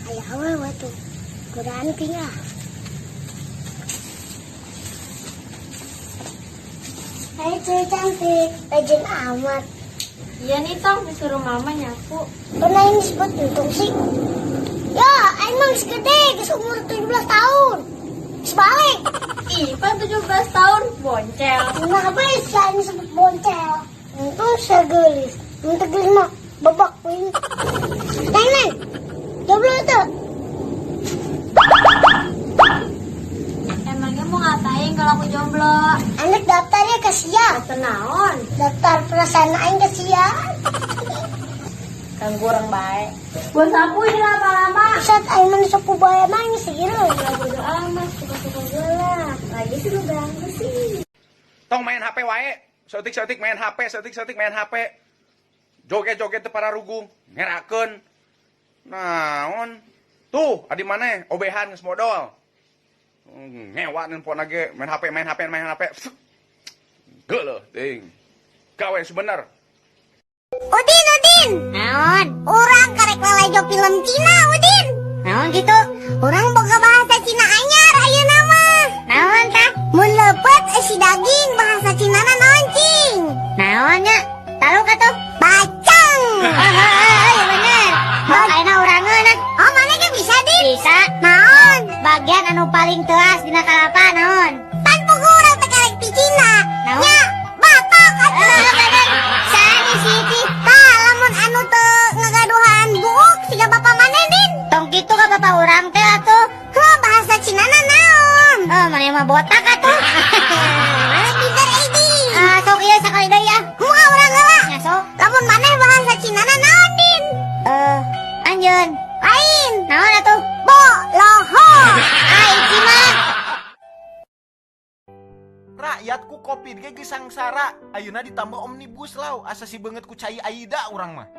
Ayaw wato. Kuraan pinga. Hai cewek cantik, rajin amat. Iya nih Tong, disuruh mama nyapu. Pernah ini sebut untung sih. Ya, emang segede, umur 17 tahun. Sebalik. Ih, pan 17 tahun, boncel. Kenapa ini sebut boncel? Itu segelis. Untuk gelis mah, babak ini. Neng, jomblo itu. Emangnya mau ngapain kalau aku jomblo? Anak daftarnya ke Sia. Tenaon, Daftar perasaan aing ke Sia. kan kurang baik. Buat sapu ini lama-lama. Saat aing mana sapu bayar main segera. Ya bodo amat, suka-suka gelap. Lagi sih lu ganggu sih. Tong main HP wae. Setik-setik main HP, setik-setik main HP. Joget-joget teu para rugung, ngerakeun. Naon? Tuh, adi maneh obehan geus modal. Ngewa nelpon lagi main HP. Geuleuh ting. Gawe sebener. Udin. Naon? Orang karek lalajo film Cina, Udin. Naon gitu? Orang boga bahasa Cina anyar ayeuna mah. Naon tah? Mun leupeut si daging bahasa Cina na naon cing? Naonnya? Tahu ka tuh? Bacang. Iya bener. Makanya urangeun. Oh, mana ge bisa, Din? Bisa. Naon? Bagian anu paling teuas dina kalapa naon? Pan pugu urang teh karek ti Cina. Naon? Nya, batok atuh. Sani sih. Tah, lamun anu teu ngagaduhan buuk siga bapa maneh, Din. Tong kitu ka bapa urang teh atuh. Heuh, bahasa Cina na naon? Maneh mah botak atuh. Mana pinter Edi? Sok ieu sakali deui ya. Moal urang heula. Nya sok. Lamun maneh bahasa Cina na naon, Din? Anjeun. Lain. Naon atuh? Bo loho. Iki mah. Rakyatku Covid ge geus sangsara, ayeuna ditambah omnibus law, asa si beungeut ku cai Aida urang mah.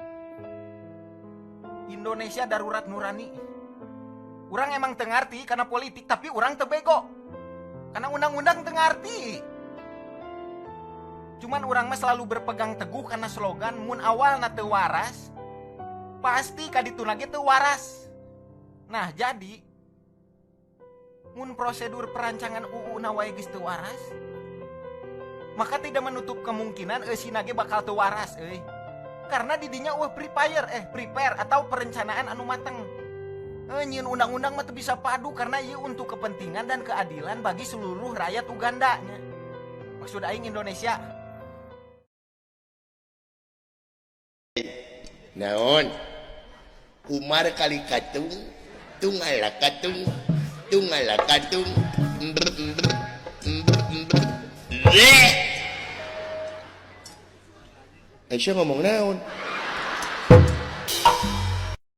Indonesia darurat nurani. Urang emang teu ngarti karena politik, tapi urang teu bego. Karena undang-undang teu ngarti. Cuman urang mah selalu berpegang teguh karena slogan mun awalna teu waras, pasti kadituna ge teu waras. Nah, jadi mun prosedur perancangan UU na wae geus teu waras, maka tidak menutup kemungkinan eusina ge bakal teu waras euy. Karena didinya prepare atau perencanaan anu mateng. Nyieun undang-undang mah teu bisa padu karena ieu untuk kepentingan dan keadilan bagi seluruh rakyat Uganda nya. Maksud aing Indonesia. Naon? Umar kali katung, tungala katung, tungala katung. Aisyah ngomong naon?